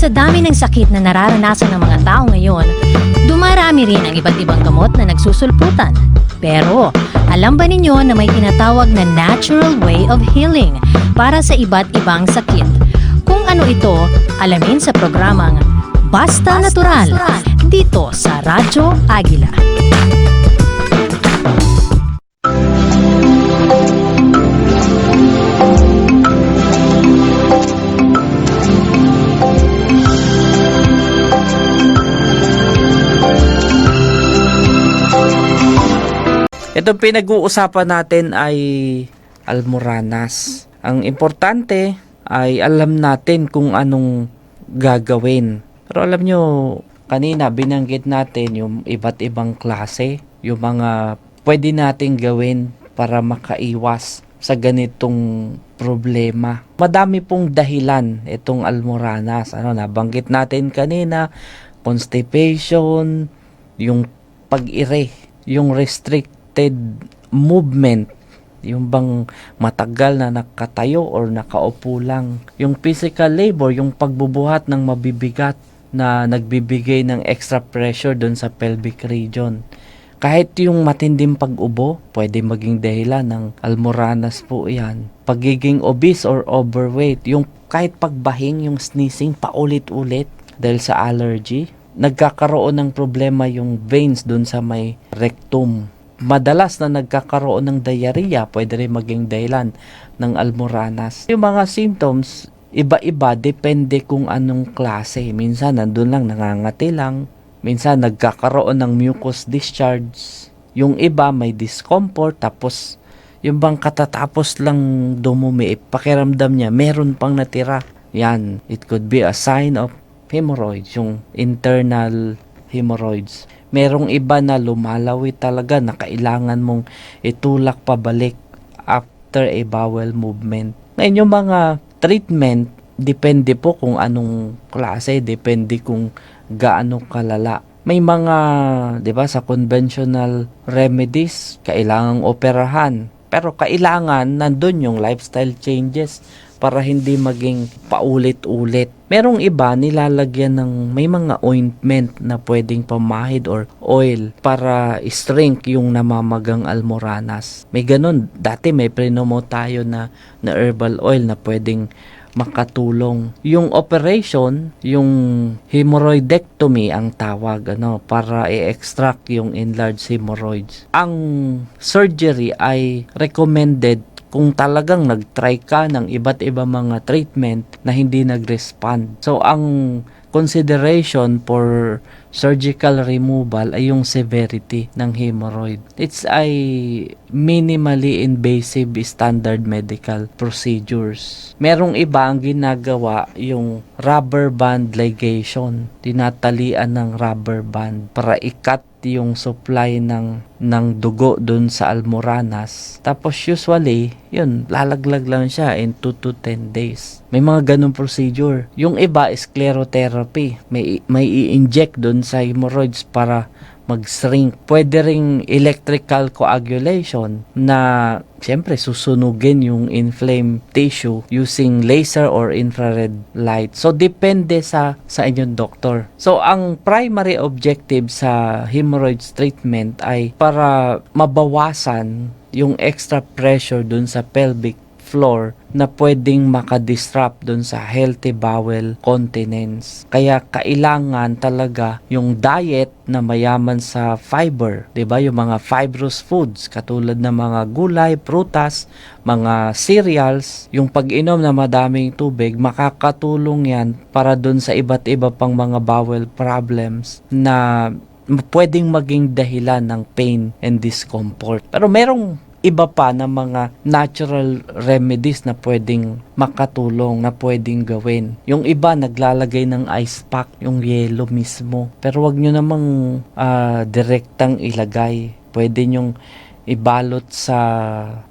Sa dami ng sakit na nararanasan ng mga tao ngayon, dumarami rin ang iba't ibang gamot na nagsusulputan. Pero, alam ba ninyo na may tinatawag na natural way of healing para sa iba't ibang sakit? Kung ano ito, alamin sa programang Basta Natural, dito sa Radyo Agila. Itong pinag-uusapan natin ay almoranas. Ang importante ay alam natin kung anong gagawin. Pero alam nyo, kanina binanggit natin yung iba't ibang klase, yung mga pwede nating gawin para makaiwas sa ganitong problema. Madami pong dahilan itong almoranas. Nabanggit natin kanina, constipation, yung pag-ire, yung restricted movement, yung bang matagal na nakatayo or nakaupo lang, yung physical labor, yung pagbubuhat ng mabibigat na nagbibigay ng extra pressure doon sa pelvic region. Kahit yung matinding pag-ubo, pwede maging dahilan ng almoranas po yan. Pagiging obese or overweight, yung kahit pagbahing, yung sneezing paulit-ulit dahil sa allergy, nagkakaroon ng problema yung veins doon sa may rectum. Madalas na nagkakaroon ng diarrhea, pwede rin maging dahilan ng almoranas. Yung mga symptoms, iba-iba, depende kung anong klase. Minsan nandun lang, nangangati lang. Minsan nagkakaroon ng mucus discharge. Yung iba may discomfort, tapos yung bang katatapos lang dumumi, pakiramdam niya, meron pang natira. Yan, it could be a sign of hemorrhoids, yung internal hemorrhoids. Merong iba na lumalawi talaga na kailangan mong itulak pabalik after a bowel movement. Ngayon yung mga treatment, depende po kung anong klase, depende kung gaano kalala. May mga, 'di ba, sa conventional remedies, kailangang operahan. Pero kailangan nandun yung lifestyle changes para hindi maging paulit-ulit. Merong iba nilalagyan ng may mga ointment na pwedeng pamahid or oil para shrink yung namamagang almoranas. May ganun. Dati may prinomo tayo na herbal oil na pwedeng makatulong. Yung operation, yung hemorrhoidectomy ang tawag, para i-extract yung enlarged hemorrhoids. Ang surgery ay recommended kung talagang nag-try ka ng iba't ibang mga treatment na hindi nag-respond. So, ang consideration for surgical removal ay yung severity ng hemorrhoid. It's a minimally invasive standard medical procedures. Merong iba ang ginagawa yung rubber band ligation. Tinatalian ng rubber band para i-cut yung supply ng dugo dun sa almoranas. Tapos usually, yun, lalaglag lang siya in 2 to 10 days. May mga ganung procedure. Yung iba, sclerotherapy. May i-inject dun sa hemorrhoids para mag-shrink. Pwede ring electrical coagulation na siyempre susunugin yung inflamed tissue using laser or infrared light. So depende sa inyong doktor. So ang primary objective sa hemorrhoids treatment ay para mabawasan yung extra pressure dun sa pelvic floor na pwedeng makadisrupt dun sa healthy bowel continence. Kaya kailangan talaga yung diet na mayaman sa fiber, 'di ba? Yung mga fibrous foods katulad ng mga gulay, prutas, mga cereals, yung pag-inom na madaming tubig, makakatulong 'yan para dun sa iba't iba pang mga bowel problems na pwedeng maging dahilan ng pain and discomfort. Pero merong iba pa na mga natural remedies na pwedeng makatulong, na pwedeng gawin. Yung iba naglalagay ng ice pack, yung yelo mismo. Pero wag nyo namang direktang ilagay. Pwede nyong ibalot sa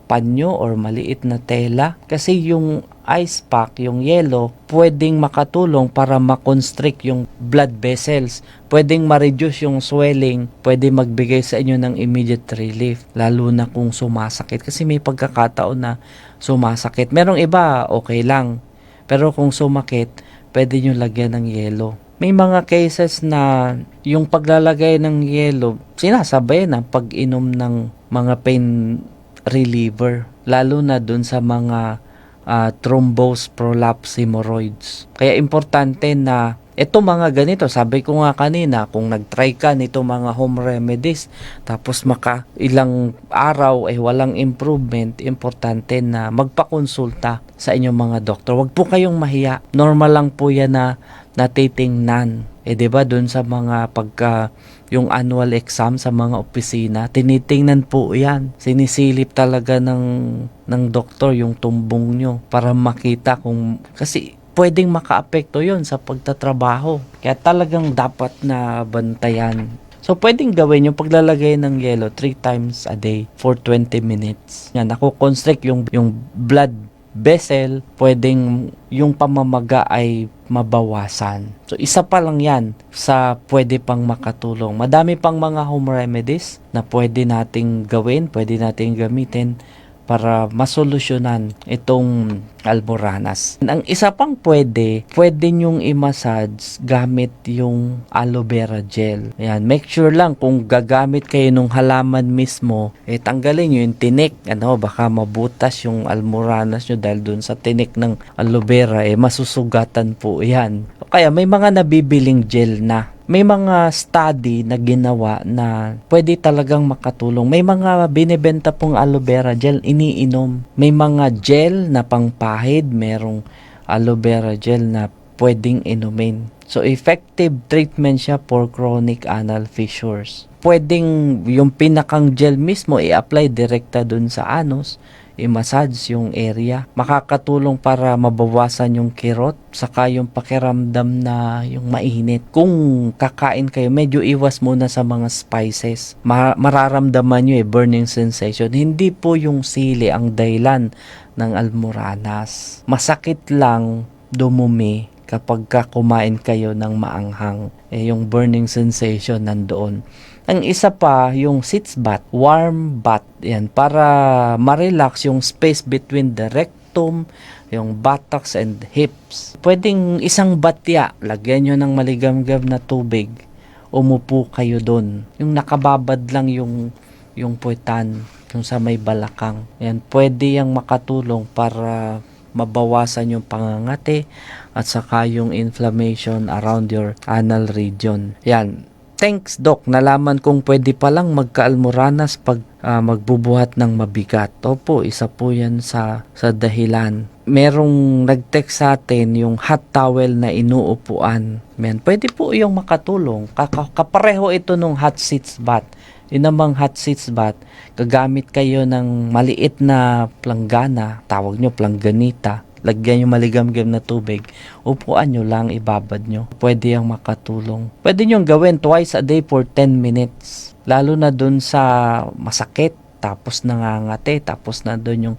panyo or maliit na tela. Kasi yung ice pack, yung yelo, pwedeng makatulong para makonstrict yung blood vessels. Pwedeng ma-reduce yung swelling, pwede magbigay sa inyo ng immediate relief, lalo na kung sumasakit. Kasi may pagkakataon na sumasakit. Merong iba, okay lang. Pero kung sumakit, pwede nyo lagyan ng yelo. May mga cases na yung paglalagay ng yelo, sinasabay na pag-inom ng mga pain reliever. Lalo na dun sa mga thrombus, prolapse, hemorrhoids. Kaya importante na ito mga ganito, sabi ko nga kanina, kung nag-try ka nito mga home remedies, tapos ilang araw ay walang improvement, importante na magpakonsulta sa inyong mga doktor. Huwag po kayong mahiya. Normal lang po yan na natitingnan. 'di ba doon sa mga yung annual exam sa mga opisina, tinitingnan po 'yan. Sinisilip talaga ng doktor yung tumbong nyo para makita kasi pwedeng makaapekto 'yon sa pagtatrabaho. Kaya talagang dapat na bantayan. So, pwedeng gawin yung paglalagay ng yelo 3 times a day for 20 minutes. Yan, nako-constrict yung blood vessel, pwedeng yung pamamaga ay mabawasan. So, isa pa lang yan sa pwede pang makatulong. Madami pang mga home remedies na pwede nating gawin, pwede nating gamitin para masolusyonan itong almoranas. Ang isa pang pwede nyong i-massage gamit yung aloe vera gel. Ayan, make sure lang kung gagamit kayo ng halaman mismo, tanggalin nyo yung tinik. Baka mabutas yung almoranas nyo dahil dun sa tinik ng aloe vera, masusugatan po yan. Kaya may mga nabibiling gel na. May mga study na ginawa na pwede talagang makatulong. May mga binibenta pong aloe vera gel, iniinom. May mga gel na pangpahid, merong aloe vera gel na pwedeng inumin. So, effective treatment siya for chronic anal fissures. Pwedeng yung pinakang gel mismo i-apply direkta dun sa anus, i-massage yung area. Makakatulong para mabawasan yung kirot, saka yung pakiramdam na yung mainit. Kung kakain kayo, medyo iwas muna sa mga spices. Mararamdaman nyo burning sensation. Hindi po yung sili ang dahilan ng almoranas. Masakit lang dumumi kapag kumain kayo ng maanghang. Yung burning sensation nandoon. Ang isa pa, yung sitz bath, warm bath. Yan, para ma-relax yung space between the rectum, yung buttocks and hips. Pwedeng isang batya, lagyan nyo ng maligamgam na tubig. Umupo kayo doon. Yung nakababad lang yung puwetan, yung sa may balakang. Yan, pwede yung makatulong para mabawasan yung pangangati at saka yung inflammation around your anal region. Yan. Thanks, Doc. Nalaman kong pwede palang magka-almoranas pag magbubuhat ng mabigat. Opo, isa po yan sa dahilan. Merong nag-text sa atin yung hot towel na inuupuan. Pwede po yung makatulong. Kapareho ito nung hot seats bath. Yun namang hot seats bath, gagamit kayo ng maliit na planggana, tawag nyo plangganita. Lagyan nyo maligamgam na tubig, upuan nyo lang, ibabad nyo. Pwede yung makatulong. Pwede nyo gawin twice a day for 10 minutes. Lalo na dun sa masakit, tapos nangangati, tapos na dun yung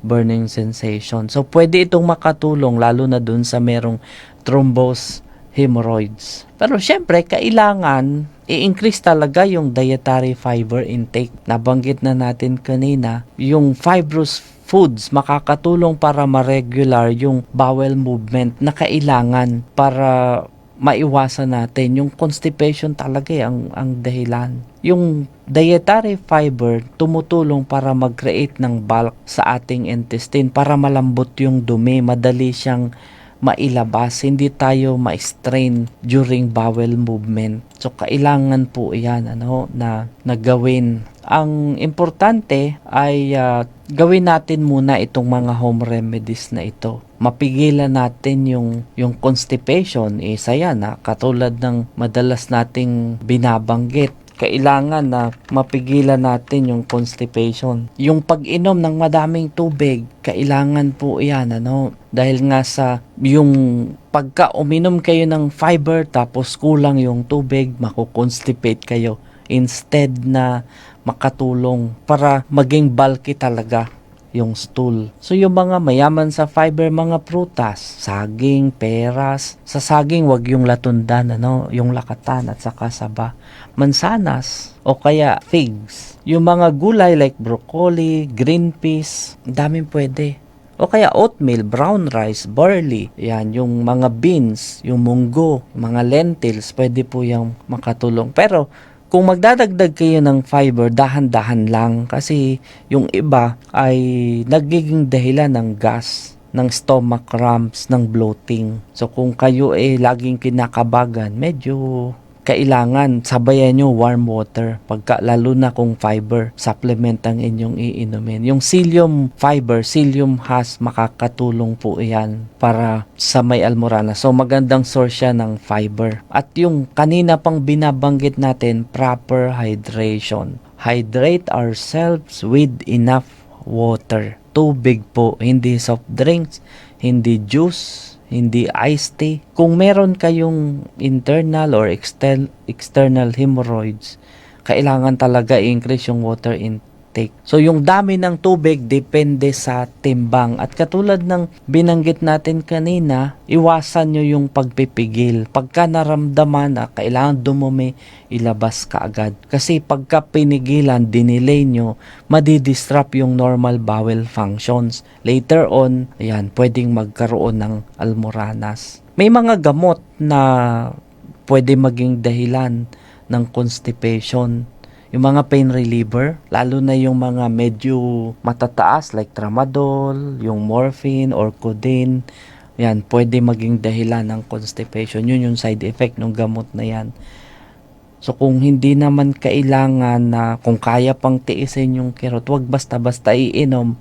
burning sensation. So, pwede itong makatulong, lalo na dun sa merong thrombus, hemorrhoids. Pero syempre, kailangan i-increase talaga yung dietary fiber intake. Nabanggit na natin kanina, yung fibrous foods makakatulong para ma-regular yung bowel movement na kailangan para maiwasan natin yung constipation talaga ang dahilan. Yung dietary fiber tumutulong para mag-create ng bulk sa ating intestine para malambot yung dumi, madali siyang mailabas, hindi tayo ma-strain during bowel movement. So, kailangan po yan na gawin. Ang importante ay gawin natin muna itong mga home remedies na ito. Mapigilan natin yung constipation. Isa yan, katulad ng madalas nating binabanggit. Kailangan na mapigilan natin yung constipation. Yung pag-inom ng madaming tubig, kailangan po yan, dahil nga sa yung pagka uminom kayo ng fiber tapos kulang yung tubig, makukonstipate kayo. Instead na makatulong para maging bulky talaga yung stool. So, yung mga mayaman sa fiber, mga prutas, saging, peras. Sa saging, wag yung latundan, yung lakatan at saka saba. Mansanas o kaya figs. Yung mga gulay like broccoli, green peas, daming pwede. O kaya oatmeal, brown rice, barley, yan, yung mga beans, yung munggo, mga lentils, pwede po yung makatulong. Pero kung magdadagdag kayo ng fiber, dahan-dahan lang kasi yung iba ay nagiging dahilan ng gas, ng stomach cramps, ng bloating. So kung kayo laging kinakabagan, medyo kailangan sabayan nyo warm water lalo na kung fiber supplement ang inyong iinumin. Yung psyllium fiber, psyllium husk, makakatulong po yan para sa may almorana. So magandang source siya ng fiber. At yung kanina pang binabanggit natin, proper hydration. Hydrate ourselves with enough water. Tubig po, hindi soft drinks, hindi juice, hindi iced tea. Kung meron kayong internal or external hemorrhoids, kailangan talaga i-increase yung water intake. So yung dami ng tubig depende sa timbang. At katulad ng binanggit natin kanina, iwasan nyo yung pagpipigil. Pagka naramdaman na kailangan dumumi, ilabas ka agad. Kasi pagka pinigilan, dinelay nyo, madi-disrupt yung normal bowel functions. Later on, ayan, pwedeng magkaroon ng almoranas. May mga gamot na pwede maging dahilan ng constipation. Yung mga pain reliever, lalo na yung mga medyo matataas like tramadol, yung morphine or codeine, yan, pwede maging dahilan ng constipation. Yun yung side effect ng gamot na yan. So kung hindi naman kailangan na, kung kaya pang tiisin yung kirot, wag basta-basta iinom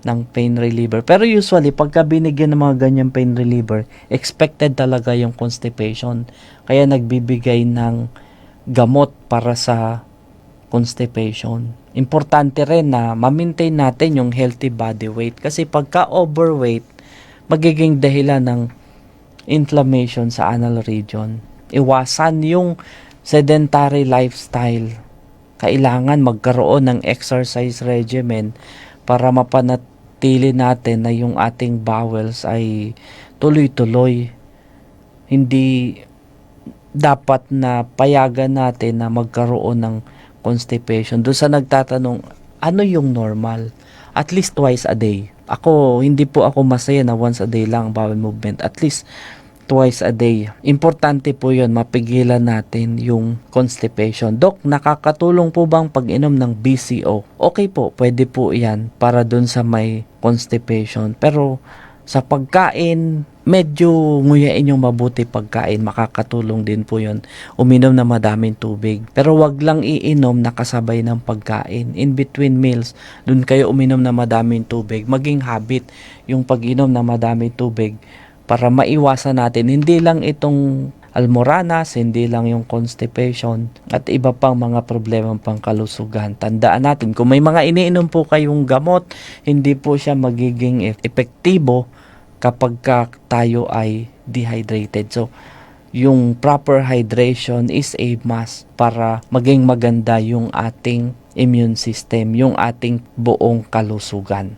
ng pain reliever. Pero usually, pagka binigyan ng mga ganyang pain reliever, expected talaga yung constipation. Kaya nagbibigay ng gamot para sa constipation. Importante rin na ma-maintain natin yung healthy body weight kasi pagka overweight, magiging dahilan ng inflammation sa anal region. Iwasan yung sedentary lifestyle. Kailangan magkaroon ng exercise regimen para mapanatili natin na yung ating bowels ay tuloy-tuloy. Hindi dapat na payagan natin na magkaroon ng constipation. Doon sa nagtatanong, ano yung normal? At least twice a day. Hindi po ako masaya na once a day lang bowel movement. At least twice a day. Importante po yun, mapigilan natin yung constipation. Dok, nakakatulong po bang pag-inom ng BCO? Okay po, pwede po yan para doon sa may constipation. Pero sa pagkain, medyo nguyain yung mabuti pagkain. Makakatulong din po yun. Uminom na madaming tubig. Pero wag lang iinom na kasabay ng pagkain. In between meals, dun kayo uminom na madaming tubig. Maging habit yung pag-inom na madaming tubig para maiwasan natin. Hindi lang itong almoranas, hindi lang yung constipation at iba pang mga problema pang kalusugan. Tandaan natin, kung may mga iniinom po kayong gamot, hindi po siya magiging epektibo kapag tayo ay dehydrated. So, yung proper hydration is a must para maging maganda yung ating immune system, yung ating buong kalusugan.